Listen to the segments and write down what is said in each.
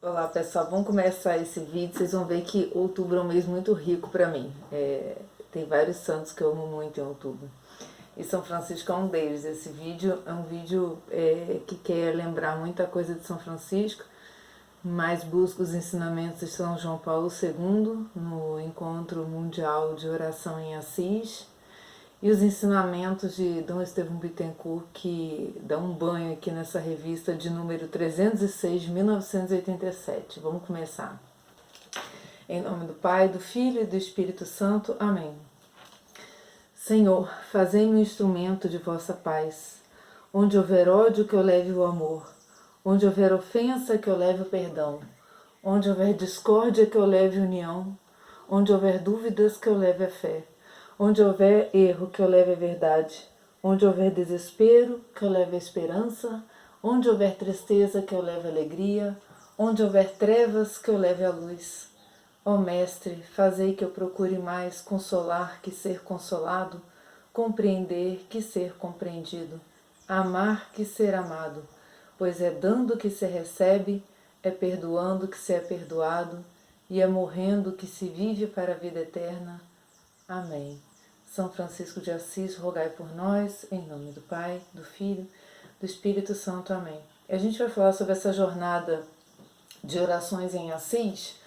Olá pessoal, vamos começar esse vídeo. Vocês vão ver que outubro é um mês muito rico para mim. Tem vários santos que eu amo muito em outubro. E São Francisco é um deles. Esse vídeo é um vídeo que quer lembrar muita coisa de São Francisco, mas busca os ensinamentos de São João Paulo II no Encontro Mundial de Oração em Assis e os ensinamentos de Dom Estevão Bittencourt, que dá um banho aqui nessa revista de número 306 de 1987. Vamos começar. Em nome do Pai, do Filho e do Espírito Santo. Amém. Senhor, fazei-me um instrumento de vossa paz. Onde houver ódio, que eu leve o amor. Onde houver ofensa, que eu leve o perdão. Onde houver discórdia, que eu leve união. Onde houver dúvidas, que eu leve a fé. Onde houver erro, que eu leve a verdade. Onde houver desespero, que eu leve a esperança. Onde houver tristeza, que eu leve a alegria. Onde houver trevas, que eu leve a luz. Ó Mestre, fazei que eu procure mais consolar que ser consolado, compreender que ser compreendido, amar que ser amado, pois é dando que se recebe, é perdoando que se é perdoado, e é morrendo que se vive para a vida eterna. Amém. São Francisco de Assis, rogai por nós, em nome do Pai, do Filho, do Espírito Santo. Amém. A gente vai falar sobre essa jornada de orações em Assis,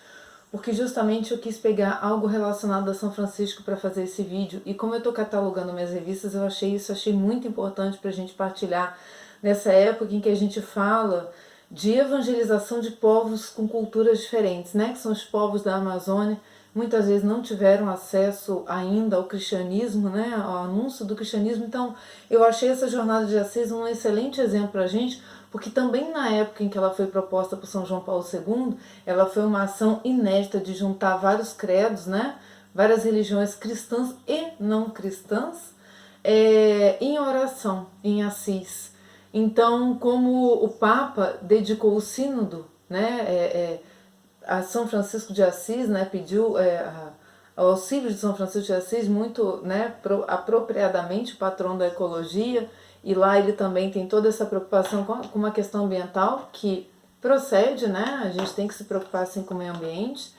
porque justamente eu quis pegar algo relacionado a São Francisco para fazer esse vídeo, e como eu estou catalogando minhas revistas, eu achei muito importante para a gente partilhar nessa época em que a gente fala de evangelização de povos com culturas diferentes, né? Que são os povos da Amazônia, muitas vezes não tiveram acesso ainda ao cristianismo, né? Ao anúncio do cristianismo. Então eu achei essa jornada de Assis um excelente exemplo para a gente, porque também na época em que ela foi proposta por São João Paulo II, ela foi uma ação inédita de juntar vários credos, né? Várias religiões cristãs e não cristãs, em oração, em Assis. Então, como o Papa dedicou o sínodo, né, a São Francisco de Assis, né, pediu ao auxílio de São Francisco de Assis, muito, né, apropriadamente, patrão da ecologia, e lá ele também tem toda essa preocupação com uma questão ambiental que procede, né, a gente tem que se preocupar assim com o meio ambiente,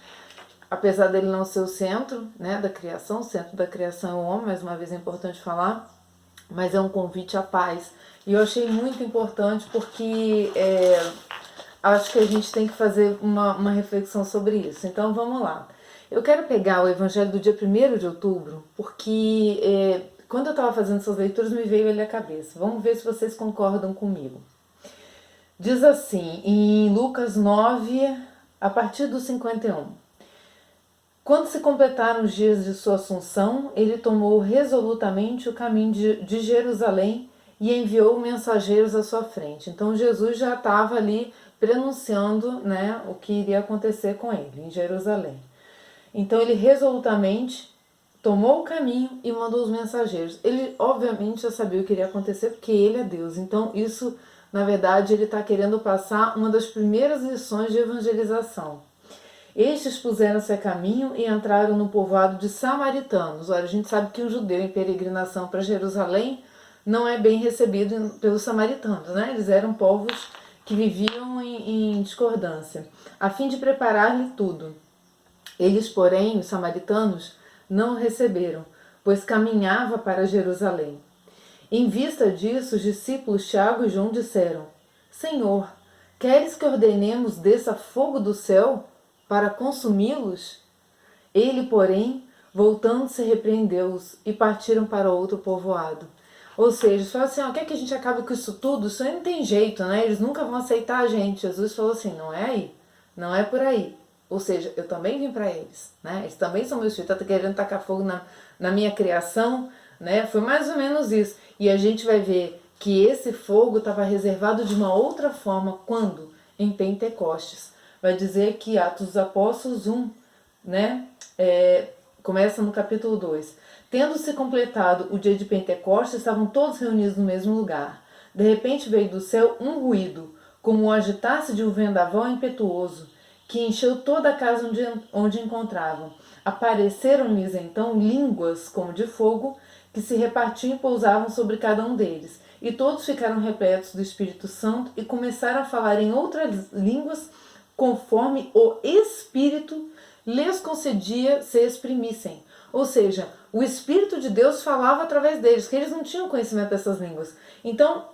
apesar dele não ser o centro, né, da criação, o centro da criação é o homem, mais uma vez é importante falar, mas é um convite à paz. E eu achei muito importante porque acho que a gente tem que fazer uma reflexão sobre isso. Então vamos lá. Eu quero pegar o Evangelho do dia 1º de outubro, porque quando eu estava fazendo essas leituras me veio ele à cabeça. Vamos ver se vocês concordam comigo. Diz assim, em Lucas 9, a partir do 51. Quando se completaram os dias de sua assunção, ele tomou resolutamente o caminho de Jerusalém e enviou mensageiros à sua frente. Então Jesus já estava ali prenunciando, né, o que iria acontecer com ele em Jerusalém. Então ele resolutamente tomou o caminho e mandou os mensageiros. Ele obviamente já sabia o que iria acontecer porque ele é Deus. Então isso, na verdade, ele está querendo passar uma das primeiras lições de evangelização. Estes puseram-se a caminho e entraram no povoado de samaritanos. Olha, a gente sabe que um judeu em peregrinação para Jerusalém não é bem recebido pelos samaritanos, né? Eles eram povos que viviam em discordância, a fim de preparar-lhe tudo. Eles, porém, os samaritanos, não o receberam, pois caminhava para Jerusalém. Em vista disso, os discípulos Tiago e João disseram: Senhor, queres que ordenemos desça fogo do céu para consumi-los? Ele, porém, voltando-se, repreendeu-os e partiram para outro povoado. Ou seja, fala assim, quer que a gente acabe com isso tudo? Isso aí não tem jeito, né? Eles nunca vão aceitar a gente. Jesus falou assim, não é aí, não é por aí. Ou seja, eu também vim para eles, né? Eles também são meus filhos, tá querendo tacar fogo na minha criação, né? Foi mais ou menos isso. E a gente vai ver que esse fogo estava reservado de uma outra forma quando? Em Pentecostes. Vai dizer que Atos dos Apóstolos 1, né? Começa no capítulo 2. Tendo-se completado o dia de Pentecostes, estavam todos reunidos no mesmo lugar. De repente veio do céu um ruído, como o agitar-se de um vendaval impetuoso, que encheu toda a casa onde encontravam. Apareceram-lhes então línguas como de fogo, que se repartiam e pousavam sobre cada um deles. E todos ficaram repletos do Espírito Santo e começaram a falar em outras línguas conforme o Espírito lhes concedia se exprimissem. Ou seja, o Espírito de Deus falava através deles, que eles não tinham conhecimento dessas línguas. Então,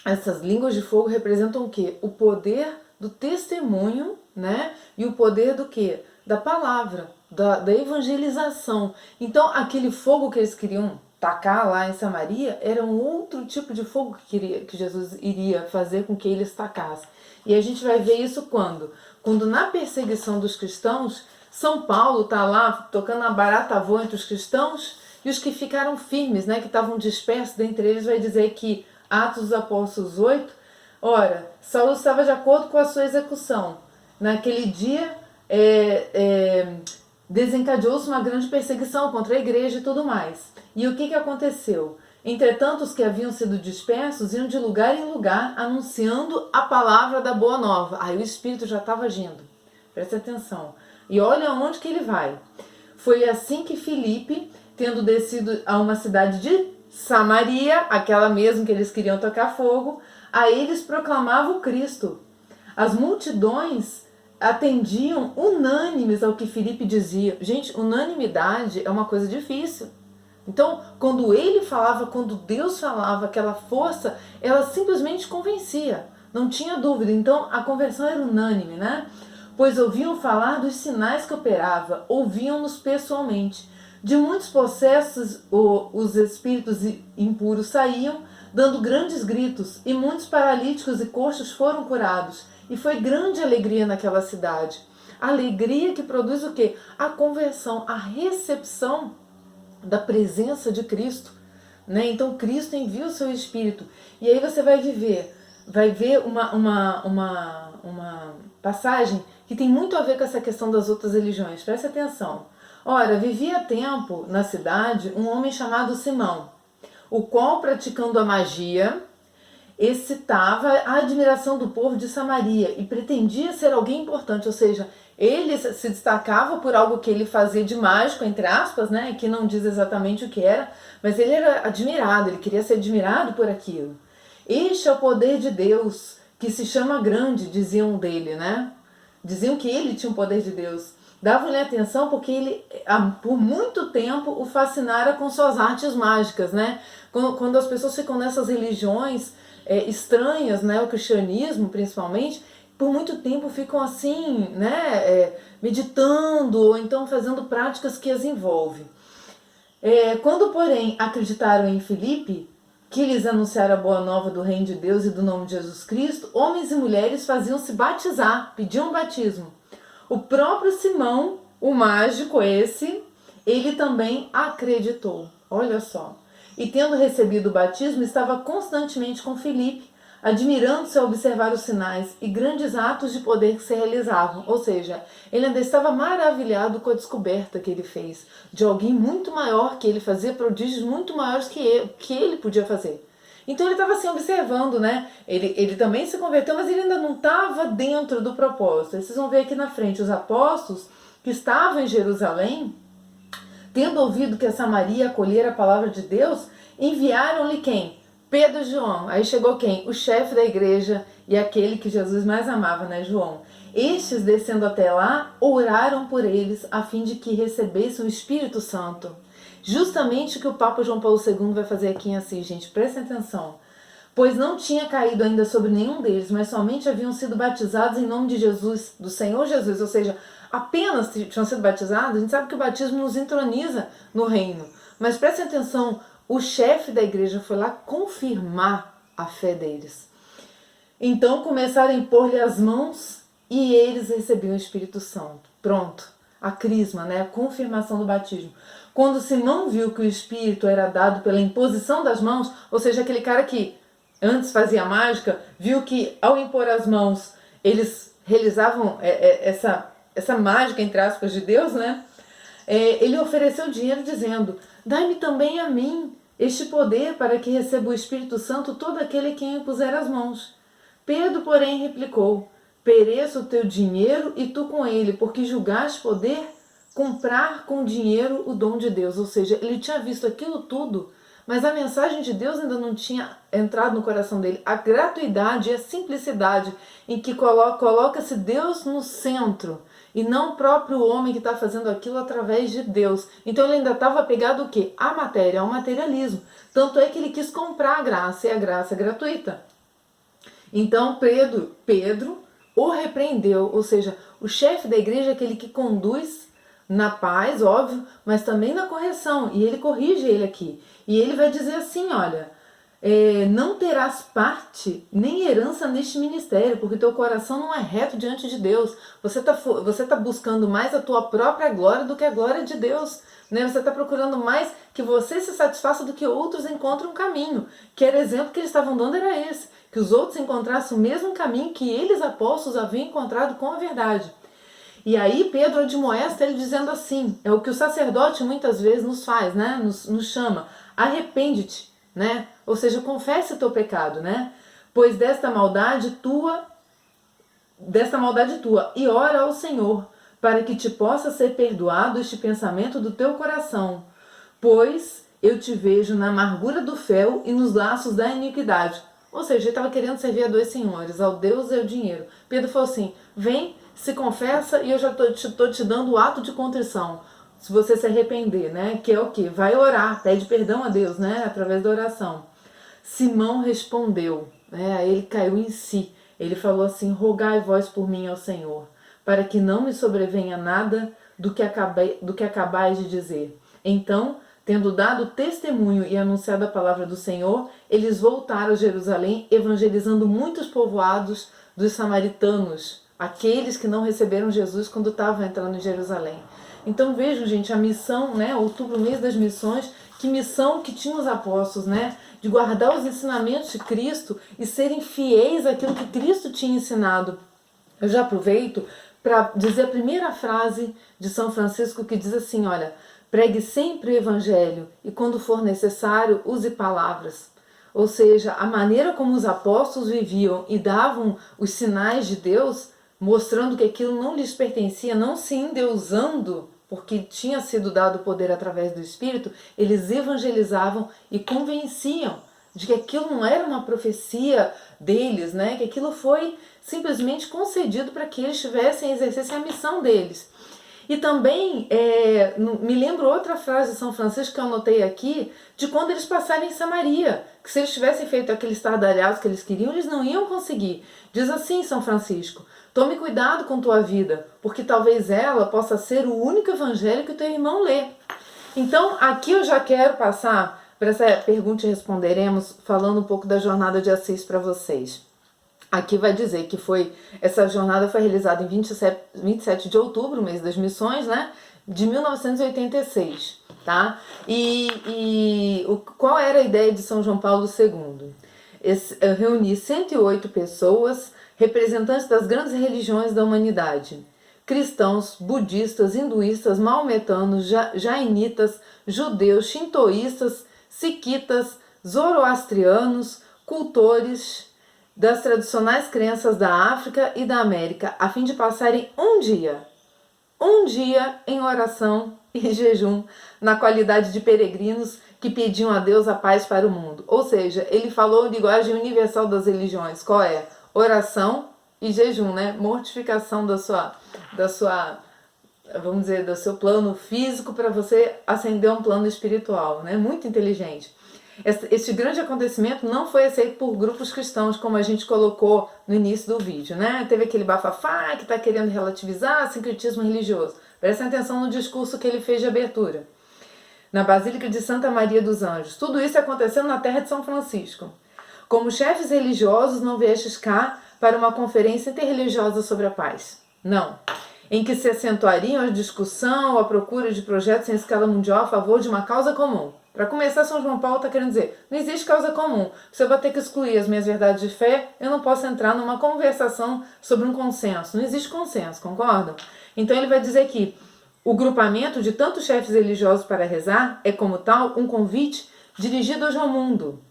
essas línguas de fogo representam o quê? O poder do testemunho, né? E o poder do quê? Da palavra, da evangelização. Então, aquele fogo que eles queriam tacar lá em Samaria era um outro tipo de fogo que Jesus iria fazer com que eles tacassem. E a gente vai ver isso quando? Quando na perseguição dos cristãos, São Paulo está lá tocando a barata voa entre os cristãos e os que ficaram firmes, né, que estavam dispersos, dentre eles vai dizer que Atos dos Apóstolos 8, ora, Saulo estava de acordo com a sua execução. Naquele dia desencadeou-se uma grande perseguição contra a igreja e tudo mais. E o que aconteceu? Entretanto, os que haviam sido dispersos iam de lugar em lugar anunciando a palavra da boa nova. Aí o Espírito já estava agindo. Presta atenção. E olha aonde que ele vai. Foi assim que Filipe, tendo descido a uma cidade de Samaria, aquela mesmo que eles queriam tocar fogo, a eles proclamava o Cristo. As multidões atendiam unânimes ao que Filipe dizia. Gente, unanimidade é uma coisa difícil. Então, quando ele falava, quando Deus falava, aquela força, ela simplesmente convencia. Não tinha dúvida. Então, a conversão era unânime, né? Pois ouviam falar dos sinais que operava, ouviam-nos pessoalmente. De muitos possessos, os espíritos impuros saíam, dando grandes gritos, e muitos paralíticos e coxos foram curados. E foi grande alegria naquela cidade. A alegria que produz o quê? A conversão, a recepção da presença de Cristo, né? Então Cristo envia o seu Espírito. E aí você vai ver uma passagem que tem muito a ver com essa questão das outras religiões. Preste atenção. Ora, vivia há tempo na cidade um homem chamado Simão, o qual, praticando a magia, excitava a admiração do povo de Samaria e pretendia ser alguém importante, ou seja, ele se destacava por algo que ele fazia de mágico, entre aspas, né, que não diz exatamente o que era, mas ele era admirado, ele queria ser admirado por aquilo. Este é o poder de Deus, que se chama grande, diziam dele, né? Diziam que ele tinha o poder de Deus. Davam-lhe atenção porque ele, por muito tempo, o fascinara com suas artes mágicas, né? Quando as pessoas ficam nessas religiões estranhas, né, o cristianismo principalmente, por muito tempo ficam assim, né, meditando ou então fazendo práticas que as envolvem. Quando, porém, acreditaram em Filipe, que lhes anunciara a boa nova do reino de Deus e do nome de Jesus Cristo, homens e mulheres faziam-se batizar, pediam batismo. O próprio Simão, o mágico ele também acreditou. Olha só. E tendo recebido o batismo, estava constantemente com Filipe, admirando-se a observar os sinais e grandes atos de poder que se realizavam. Ou seja, ele ainda estava maravilhado com a descoberta que ele fez de alguém muito maior, que ele fazia prodígios muito maiores que ele podia fazer. Então ele estava assim observando, né? Ele também se converteu, mas ele ainda não estava dentro do propósito. Vocês vão ver aqui na frente os apóstolos que estavam em Jerusalém, tendo ouvido que a Samaria acolhera a palavra de Deus, enviaram-lhe quem? Pedro e João. Aí chegou quem? O chefe da igreja e aquele que Jesus mais amava, né, João? Estes, descendo até lá, oraram por eles a fim de que recebessem o Espírito Santo. Justamente o que o Papa João Paulo II vai fazer aqui em Assis, gente, prestem atenção. Pois não tinha caído ainda sobre nenhum deles, mas somente haviam sido batizados em nome de Jesus, do Senhor Jesus, ou seja, apenas tinham sido batizados. A gente sabe que o batismo nos entroniza no reino, mas prestem atenção, o chefe da igreja foi lá confirmar a fé deles. Então começaram a impor-lhe as mãos e eles recebiam o Espírito Santo. Pronto, a crisma, né? A confirmação do batismo. Quando Simão viu que o Espírito era dado pela imposição das mãos, ou seja, aquele cara que antes fazia mágica, viu que ao impor as mãos eles realizavam essa mágica, entre aspas, de Deus, né? Ele ofereceu dinheiro dizendo: dai-me também a mim este poder para que receba o Espírito Santo todo aquele quem impuser as mãos. Pedro, porém, replicou: pereça o teu dinheiro e tu com ele, porque julgaste poder comprar com dinheiro o dom de Deus. Ou seja, ele tinha visto aquilo tudo, mas a mensagem de Deus ainda não tinha entrado no coração dele. A gratuidade e a simplicidade em que coloca-se Deus no centro e não o próprio homem que está fazendo aquilo através de Deus. Então ele ainda estava apegado ao quê? À matéria, ao materialismo. Tanto é que ele quis comprar a graça, e a graça é gratuita. Então Pedro o repreendeu, ou seja, o chefe da igreja é aquele que conduz na paz, óbvio, mas também na correção, e ele corrige ele aqui. E ele vai dizer assim, olha, não terás parte nem herança neste ministério, porque teu coração não é reto diante de Deus. Você tá buscando mais a tua própria glória do que a glória de Deus. Né? Você está procurando mais que você se satisfaça do que outros encontrem um caminho. Que era o exemplo que eles estavam dando era esse. Que os outros encontrassem o mesmo caminho que eles, apóstolos, haviam encontrado com a verdade. E aí Pedro admoesta ele dizendo assim, é o que o sacerdote muitas vezes nos faz, né? Nos chama, arrepende-te, né? Ou seja, confesse o teu pecado, né? Pois desta maldade tua, e ora ao Senhor, para que te possa ser perdoado este pensamento do teu coração, pois eu te vejo na amargura do fel e nos laços da iniquidade. Ou seja, ele estava querendo servir a dois senhores, ao Deus e ao dinheiro. Pedro falou assim, vem, se confessa e eu já estou te dando o ato de contrição. Se você se arrepender, né? Que é o quê? Vai orar, pede perdão a Deus, né? Através da oração. Simão respondeu, né? Aí ele caiu em si. Ele falou assim, rogai vós por mim ao Senhor, para que não me sobrevenha nada do que acabais de dizer. Então, tendo dado testemunho e anunciado a palavra do Senhor, eles voltaram a Jerusalém, evangelizando muitos povoados dos samaritanos, aqueles que não receberam Jesus quando estavam entrando em Jerusalém. Então vejam, gente, a missão, né? Outubro, mês das missões, que missão que tinham os apóstolos, né? De guardar os ensinamentos de Cristo e serem fiéis àquilo que Cristo tinha ensinado. Eu já aproveito para dizer a primeira frase de São Francisco que diz assim, olha, pregue sempre o evangelho e quando for necessário use palavras. Ou seja, a maneira como os apóstolos viviam e davam os sinais de Deus, mostrando que aquilo não lhes pertencia, não se endeusando, porque tinha sido dado o poder através do Espírito, eles evangelizavam e convenciam de que aquilo não era uma profecia deles, né? Que aquilo foi simplesmente concedido para que eles exercessem a missão deles. E também me lembro outra frase de São Francisco que eu anotei aqui, de quando eles passaram em Samaria, que se eles tivessem feito aqueles estardalhaços que eles queriam, eles não iam conseguir. Diz assim São Francisco, tome cuidado com tua vida, porque talvez ela possa ser o único evangelho que o teu irmão lê. Então aqui eu já quero passar para essa pergunta e responderemos, falando um pouco da jornada de Assis para vocês. Aqui vai dizer que essa jornada foi realizada em 27 de outubro, mês das missões, né, de 1986, tá? Qual era a ideia de São João Paulo II? Reunir 108 pessoas, representantes das grandes religiões da humanidade, cristãos, budistas, hinduístas, maometanos, jainitas, judeus, shintoístas, siquitas, zoroastrianos, cultores das tradicionais crenças da África e da América, a fim de passarem um dia em oração e jejum, na qualidade de peregrinos que pediam a Deus a paz para o mundo. Ou seja, ele falou a linguagem universal das religiões. Qual é? Oração e jejum, né? Mortificação da sua, vamos dizer, do seu plano físico para você ascender a um plano espiritual, né? Muito inteligente. Este grande acontecimento não foi aceito por grupos cristãos, como a gente colocou no início do vídeo, né? Teve aquele bafafá que está querendo relativizar sincretismo religioso. Prestem atenção no discurso que ele fez de abertura. Na Basílica de Santa Maria dos Anjos. Tudo isso acontecendo na terra de São Francisco. Como chefes religiosos, não viestes cá para uma conferência interreligiosa sobre a paz. Não. Em que se acentuariam a discussão ou a procura de projetos em escala mundial a favor de uma causa comum. Para começar, São João Paulo está querendo dizer, não existe causa comum. Você vai ter que excluir as minhas verdades de fé, eu não posso entrar numa conversação sobre um consenso. Não existe consenso, concordam? Então ele vai dizer que o grupamento de tantos chefes religiosos para rezar é, como tal, um convite dirigido hoje ao mundo,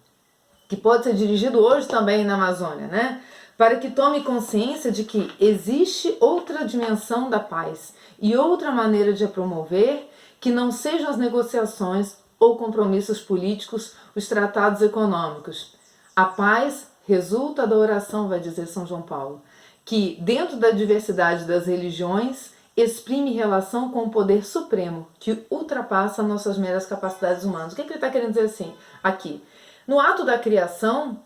que pode ser dirigido hoje também na Amazônia, né? Para que tome consciência de que existe outra dimensão da paz e outra maneira de a promover que não sejam as negociações ou compromissos políticos, os tratados econômicos. A paz resulta da oração, vai dizer São João Paulo, que dentro da diversidade das religiões exprime relação com o poder supremo, que ultrapassa nossas meras capacidades humanas. O que ele está querendo dizer assim aqui? No ato da criação,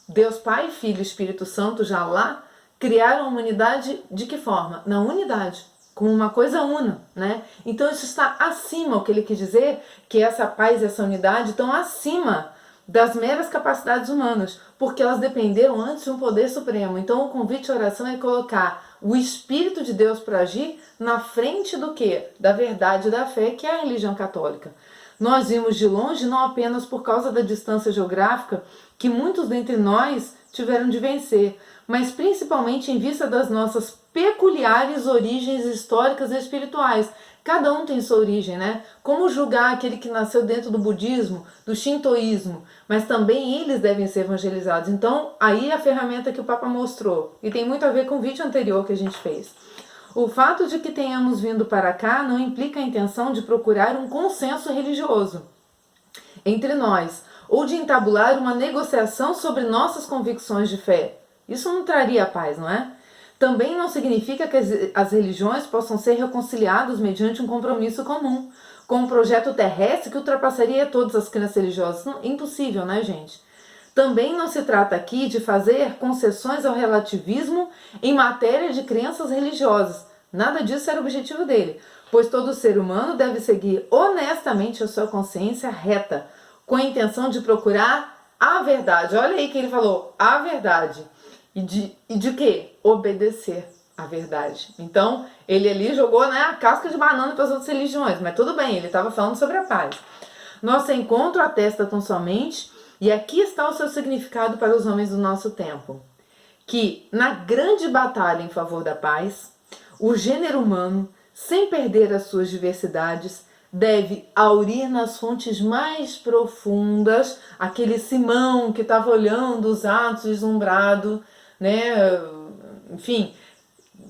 Deus Pai, Filho e Espírito Santo já lá criaram a humanidade de que forma? Na unidade, como uma coisa una, né? Então isso está acima, o que ele quis dizer, que essa paz e essa unidade estão acima das meras capacidades humanas, porque elas dependeram antes de um poder supremo. Então o convite à oração é colocar o Espírito de Deus para agir na frente do quê? Da verdade da fé, que é a religião católica. Nós vimos de longe, não apenas por causa da distância geográfica, que muitos dentre nós tiveram de vencer, mas principalmente em vista das nossas peculiares origens históricas e espirituais. Cada um tem sua origem, né? Como julgar aquele que nasceu dentro do budismo, do shintoísmo, mas também eles devem ser evangelizados. Então, aí a ferramenta que o Papa mostrou, e tem muito a ver com o vídeo anterior que a gente fez. O fato de que tenhamos vindo para cá não implica a intenção de procurar um consenso religioso entre nós, ou de entabular uma negociação sobre nossas convicções de fé. Isso não traria paz, não é? Também não significa que as religiões possam ser reconciliadas mediante um compromisso comum, com um projeto terrestre que ultrapassaria todas as crenças religiosas. Não, impossível, né, gente? Também não se trata aqui de fazer concessões ao relativismo em matéria de crenças religiosas. Nada disso era o objetivo dele, pois todo ser humano deve seguir honestamente a sua consciência reta, com a intenção de procurar a verdade. Olha aí que ele falou, a verdade. E de quê? Obedecer à verdade. Então, ele ali jogou, né, a casca de banana para as outras religiões, mas tudo bem, ele estava falando sobre a paz. Nosso encontro atesta tão somente, e aqui está o seu significado para os homens do nosso tempo, que na grande batalha em favor da paz, o gênero humano, sem perder as suas diversidades, deve aurir nas fontes mais profundas, aquele Simão que estava olhando os atos deslumbrado, né? Enfim,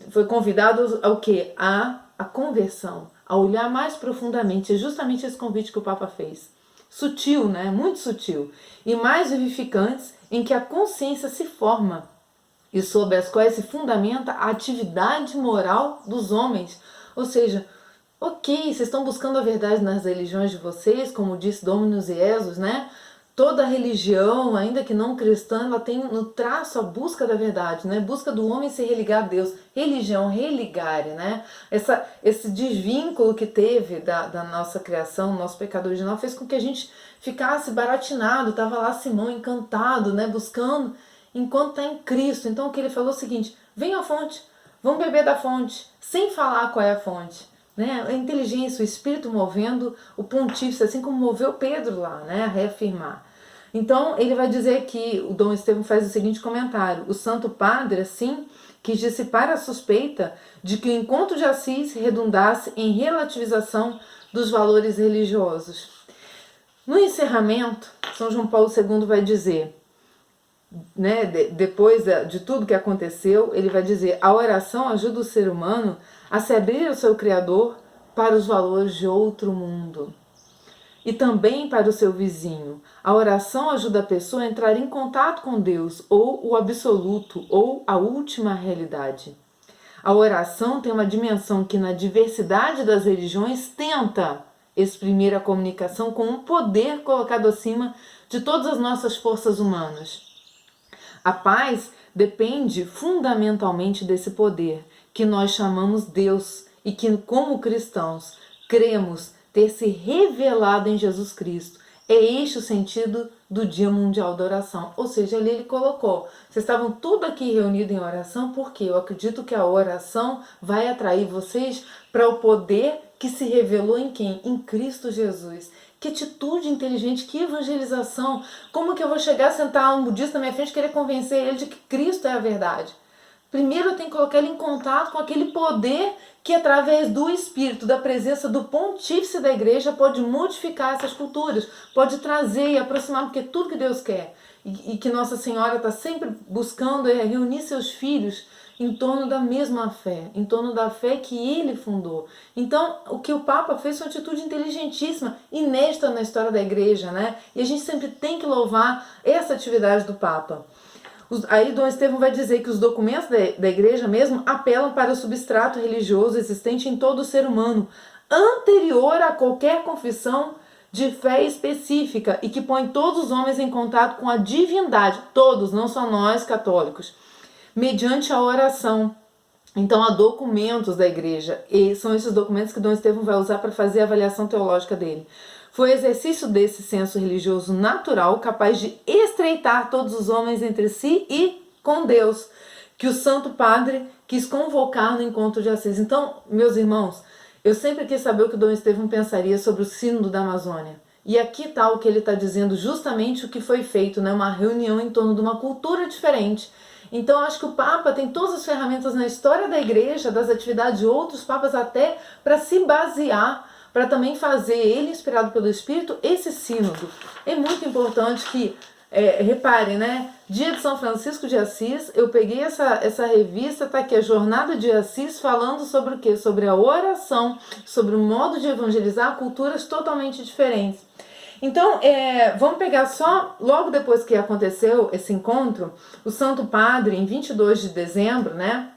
foi convidado ao quê? A conversão, a olhar mais profundamente. É justamente esse convite que o Papa fez. Sutil, né? Muito sutil. E mais vivificantes, em que a consciência se forma e sobre as quais se fundamenta a atividade moral dos homens. Ou seja, ok, vocês estão buscando a verdade nas religiões de vocês, como disse Dominus Jesus, né? Toda religião, ainda que não cristã, ela tem no traço a busca da verdade, né? Busca do homem se religar a Deus. Religião, religare, né? Esse desvínculo que teve da nossa criação, nosso pecado original, fez com que a gente ficasse baratinado. Estava lá Simão encantado, né? Buscando, enquanto está em Cristo. Então o que ele falou é o seguinte, vem à fonte, vamos beber da fonte, sem falar qual é a fonte. Né? A inteligência, o Espírito movendo o pontífice, assim como moveu Pedro lá, né? A reafirmar. Então ele vai dizer que o Dom Estevão faz o seguinte comentário: o Santo Padre, assim, quis dissipar a suspeita de que o encontro de Assis redundasse em relativização dos valores religiosos. No encerramento, São João Paulo II vai dizer, né, depois de tudo que aconteceu, ele vai dizer: a oração ajuda o ser humano a se abrir ao seu Criador para os valores de outro mundo e também para o seu vizinho. A oração ajuda a pessoa a entrar em contato com Deus, ou o absoluto, ou a última realidade. A oração tem uma dimensão que na diversidade das religiões tenta exprimir a comunicação com um poder colocado acima de todas as nossas forças humanas. A paz depende fundamentalmente desse poder, que nós chamamos Deus, e que, como cristãos, cremos ter se revelado em Jesus Cristo. É este o sentido do Dia Mundial da Oração. Ou seja, ali ele colocou, vocês estavam tudo aqui reunidos em oração, porque eu acredito que a oração vai atrair vocês para o poder que se revelou em quem? Em Cristo Jesus. Que atitude inteligente, que evangelização. Como que eu vou chegar a sentar um budista na minha frente e querer convencer ele de que Cristo é a verdade? Primeiro eu tenho que colocar ele em contato com aquele poder que através do Espírito, da presença do pontífice da igreja, pode modificar essas culturas, pode trazer e aproximar, porque é tudo que Deus quer. E que Nossa Senhora está sempre buscando é reunir seus filhos em torno da mesma fé, em torno da fé que ele fundou. Então, o que o Papa fez foi uma atitude inteligentíssima, inédita na história da igreja, né? E a gente sempre tem que louvar essa atividade do Papa. Aí Dom Estevão vai dizer que os documentos da igreja mesmo apelam para o substrato religioso existente em todo o ser humano, anterior a qualquer confissão de fé específica e que põe todos os homens em contato com a divindade, todos, não só nós católicos, mediante a oração. Então há documentos da igreja, e são esses documentos que Dom Estevão vai usar para fazer a avaliação teológica dele. Foi o exercício desse senso religioso natural capaz de estreitar todos os homens entre si e com Deus, que o Santo Padre quis convocar no encontro de Assis. Então, meus irmãos, eu sempre quis saber o que Dom Estevão pensaria sobre o Sínodo da Amazônia. E aqui está o que ele está dizendo, justamente o que foi feito, né? Uma reunião em torno de uma cultura diferente. Então, acho que o Papa tem todas as ferramentas na história da igreja, das atividades de outros papas até, para se basear, para também fazer, ele inspirado pelo Espírito, esse sínodo. É muito importante que, reparem, né? Dia de São Francisco de Assis, eu peguei essa revista, tá aqui, a Jornada de Assis, falando sobre o quê? Sobre a oração, sobre o modo de evangelizar culturas totalmente diferentes. Então, vamos pegar só, logo depois que aconteceu esse encontro, o Santo Padre, em 22 de dezembro, né,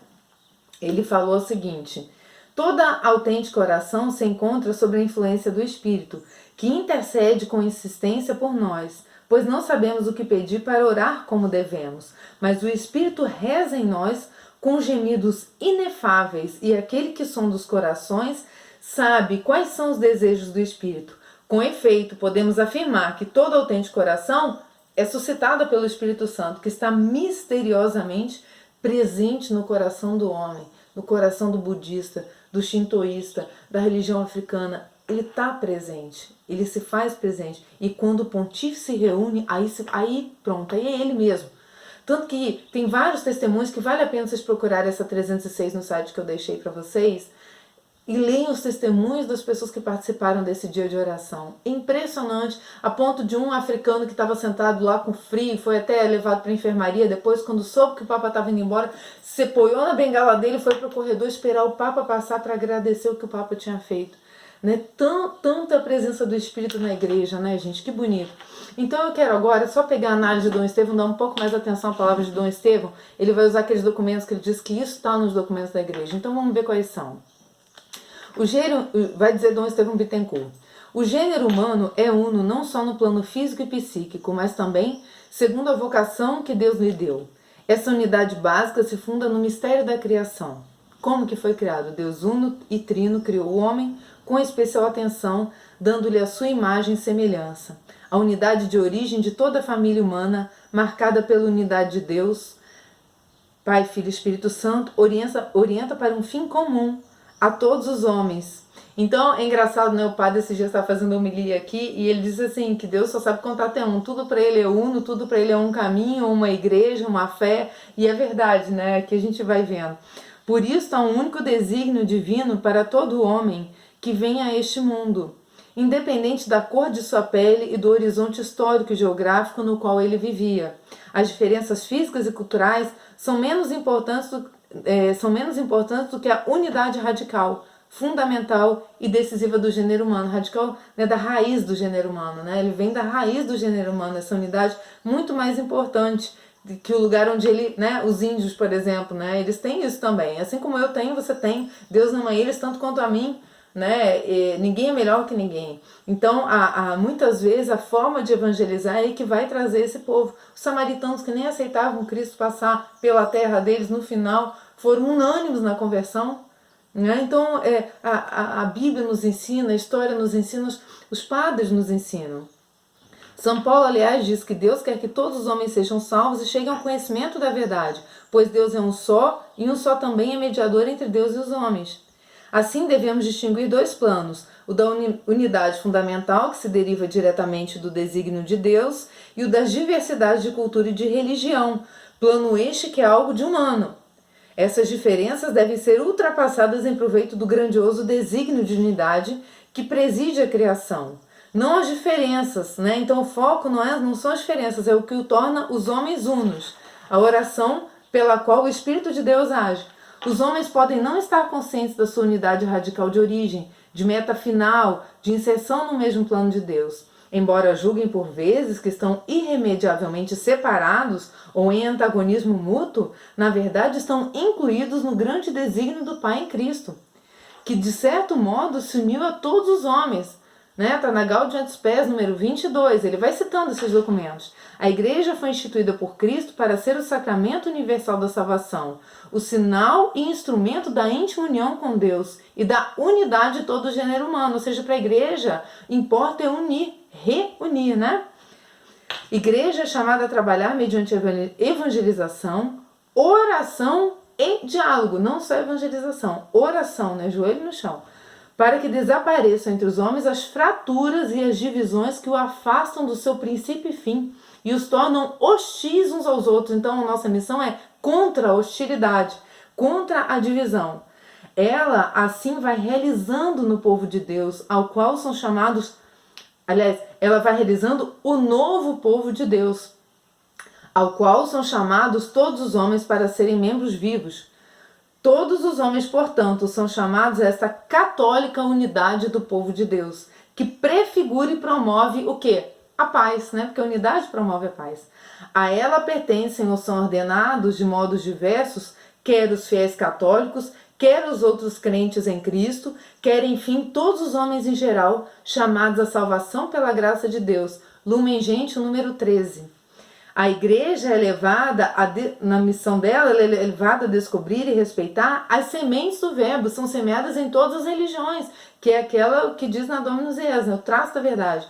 ele falou o seguinte: toda autêntica oração se encontra sob a influência do Espírito, que intercede com insistência por nós, pois não sabemos o que pedir para orar como devemos, mas o Espírito reza em nós com gemidos inefáveis, e aquele que sonda os corações sabe quais são os desejos do Espírito. Com efeito, podemos afirmar que toda autêntica oração é suscitada pelo Espírito Santo, que está misteriosamente presente no coração do homem, no coração do budista, do shintoísta, da religião africana. Ele está presente, ele se faz presente. E quando o pontífice se reúne, aí pronto, aí é ele mesmo. Tanto que tem vários testemunhos que vale a pena vocês procurarem essa 306 no site que eu deixei para vocês, e leiam os testemunhos das pessoas que participaram desse dia de oração. Impressionante, a ponto de um africano que estava sentado lá com frio, foi até levado para a enfermaria, depois quando soube que o Papa estava indo embora, se apoiou na bengala dele e foi para o corredor esperar o Papa passar para agradecer o que o Papa tinha feito. Né? Tanta presença do Espírito na igreja, né, gente? Que bonito. Então eu quero agora só pegar a análise de Dom Estevão, dar um pouco mais atenção à palavra de Dom Estevão. Ele vai usar aqueles documentos que ele diz que isso está nos documentos da igreja. Então vamos ver quais são. Vai dizer Dom Estevão Bittencourt: o gênero humano é uno não só no plano físico e psíquico, mas também segundo a vocação que Deus lhe deu. Essa unidade básica se funda no mistério da criação. Como que foi criado? Deus uno e trino criou o homem com especial atenção, dando-lhe a sua imagem e semelhança. A unidade de origem de toda a família humana, marcada pela unidade de Deus, Pai, Filho e Espírito Santo, orienta para um fim comum a todos os homens. Então é engraçado, né? O padre esse dia estava fazendo homilia aqui e ele diz assim, que Deus só sabe contar até um, tudo para ele é uno, tudo para ele é um caminho, uma igreja, uma fé, e é verdade, né? Que a gente vai vendo. Por isso há um único desígnio divino para todo homem que vem a este mundo, independente da cor de sua pele e do horizonte histórico e geográfico no qual ele vivia. As diferenças físicas e culturais são menos importantes do que a unidade radical, fundamental e decisiva do gênero humano. Radical, né, da raiz do gênero humano, né? Ele vem da raiz do gênero humano, essa unidade muito mais importante que o lugar onde ele, né, os índios, por exemplo, né, eles têm isso também. Assim como eu tenho, você tem. Deus ama eles tanto quanto a mim, né? E ninguém é melhor que ninguém. Então, muitas vezes a forma de evangelizar é que vai trazer esse povo. Os samaritanos que nem aceitavam Cristo passar pela terra deles, no final foram unânimes na conversão. Né? Então, a Bíblia nos ensina, a história nos ensina, os padres nos ensinam. São Paulo, aliás, diz que Deus quer que todos os homens sejam salvos e cheguem ao conhecimento da verdade, pois Deus é um só e um só também é mediador entre Deus e os homens. Assim, devemos distinguir dois planos, o da unidade fundamental, que se deriva diretamente do desígnio de Deus, e o das diversidades de cultura e de religião, plano este que é algo de humano. Essas diferenças devem ser ultrapassadas em proveito do grandioso desígnio de unidade que preside a criação. Não as diferenças, Então o foco não são as diferenças, é o que o torna os homens unos. A oração pela qual o Espírito de Deus age. Os homens podem não estar conscientes da sua unidade radical de origem, de meta final, de inserção no mesmo plano de Deus. Embora julguem por vezes que estão irremediavelmente separados ou em antagonismo mútuo, na verdade estão incluídos no grande desígnio do Pai em Cristo, que de certo modo se uniu a todos os homens. Está na Gaudium et Spes, número 22, ele vai citando esses documentos. A igreja foi instituída por Cristo para ser o sacramento universal da salvação, o sinal e instrumento da íntima união com Deus e da unidade de todo o gênero humano. Ou seja, para a igreja importa é unir, reunir, Igreja é chamada a trabalhar mediante evangelização, oração e diálogo, não só evangelização, oração, joelho no chão, para que desapareçam entre os homens as fraturas e as divisões que o afastam do seu princípio e fim e os tornam hostis uns aos outros. Então a nossa missão é contra a hostilidade, contra a divisão. Ela assim vai realizando no povo de Deus, ao qual são chamados, ela vai realizando o novo povo de Deus, ao qual são chamados todos os homens para serem membros vivos. Todos os homens, portanto, são chamados a esta católica unidade do povo de Deus, que prefigura e promove o quê? A paz, porque a unidade promove a paz. A ela pertencem ou são ordenados de modos diversos, quer os fiéis católicos, quer os outros crentes em Cristo, quer, enfim, todos os homens em geral, chamados à salvação pela graça de Deus. Lumen Gentium, número 13. A igreja é levada, na missão dela, ela é levada a descobrir e respeitar as sementes do verbo, são semeadas em todas as religiões, que é aquela que diz na Dominus Es, o traço da verdade.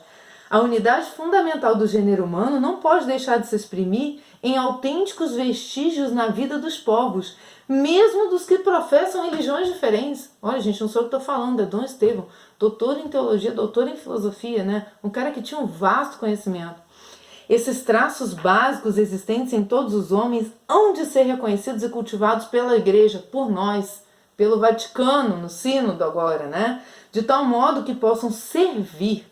A unidade fundamental do gênero humano não pode deixar de se exprimir em autênticos vestígios na vida dos povos, mesmo dos que professam religiões diferentes. Olha, gente, não sou eu que estou falando, é Dom Estevão, doutor em teologia, doutor em filosofia, um cara que tinha um vasto conhecimento. Esses traços básicos existentes em todos os homens hão de ser reconhecidos e cultivados pela igreja, por nós, pelo Vaticano, no sínodo agora, de tal modo que possam servir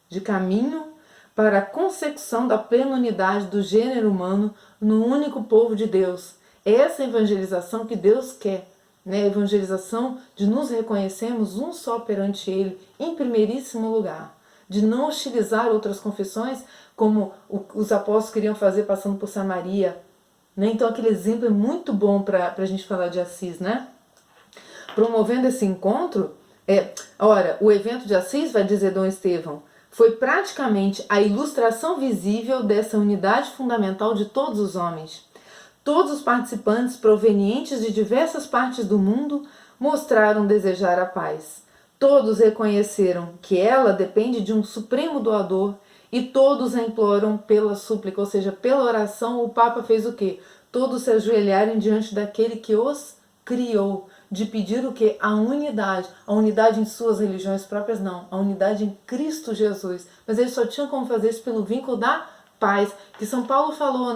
de caminho para a consecução da plena unidade do gênero humano no único povo de Deus. Essa evangelização que Deus quer, a evangelização de nos reconhecermos um só perante Ele, em primeiríssimo lugar, de não hostilizar outras confissões, como os apóstolos queriam fazer passando por Samaria. Então aquele exemplo é muito bom para a gente falar de Assis, Promovendo esse encontro, o evento de Assis, vai dizer Dom Estevão, foi praticamente a ilustração visível dessa unidade fundamental de todos os homens. Todos os participantes provenientes de diversas partes do mundo mostraram desejar a paz. Todos reconheceram que ela depende de um supremo doador e todos a imploram pela súplica, ou seja, pela oração. O Papa fez o quê? Todos se ajoelharem diante daquele que os criou, de pedir o quê? A unidade em suas religiões próprias não, a unidade em Cristo Jesus. Mas eles só tinham como fazer isso pelo vínculo da paz, que São Paulo falou,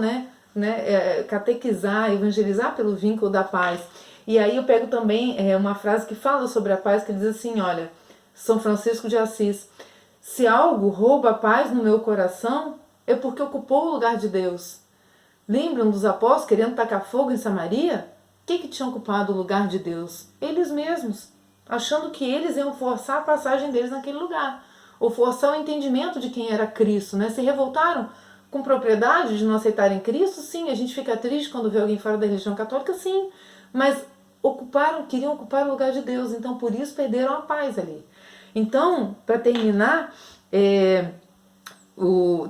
catequizar, evangelizar pelo vínculo da paz. E aí eu pego também uma frase que fala sobre a paz, que diz assim, olha, São Francisco de Assis, se algo rouba a paz no meu coração, é porque ocupou o lugar de Deus. Lembram dos apóstolos querendo tacar fogo em Samaria? Que tinham ocupado o lugar de Deus? Eles mesmos, achando que eles iam forçar a passagem deles naquele lugar, ou forçar o entendimento de quem era Cristo, Se revoltaram com propriedade de não aceitarem Cristo? Sim. A gente fica triste quando vê alguém fora da religião católica? Sim. Mas queriam ocupar o lugar de Deus, então por isso perderam a paz ali. Então, para terminar,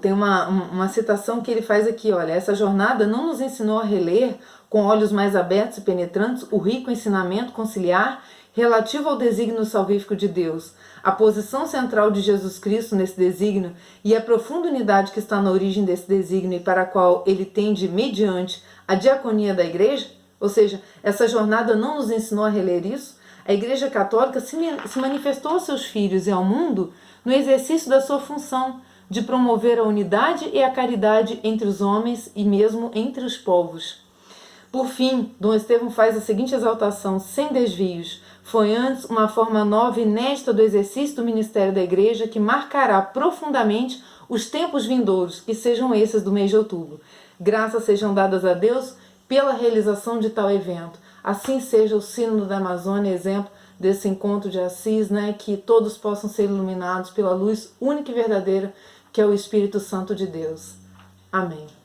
tem uma citação que ele faz aqui, olha, essa jornada não nos ensinou a reler com olhos mais abertos e penetrantes o rico ensinamento conciliar relativo ao desígnio salvífico de Deus, a posição central de Jesus Cristo nesse desígnio e a profunda unidade que está na origem desse desígnio e para a qual ele tende mediante a diaconia da igreja. Ou seja, essa jornada não nos ensinou a reler isso. A Igreja Católica se manifestou aos seus filhos e ao mundo no exercício da sua função de promover a unidade e a caridade entre os homens e mesmo entre os povos. Por fim, Dom Estevão faz a seguinte exaltação, sem desvios. Foi antes uma forma nova e inédita do exercício do ministério da Igreja que marcará profundamente os tempos vindouros, que sejam esses do mês de outubro. Graças sejam dadas a Deus pela realização de tal evento. Assim seja o Sínodo da Amazônia, exemplo desse encontro de Assis, né, que todos possam ser iluminados pela luz única e verdadeira, que é o Espírito Santo de Deus. Amém.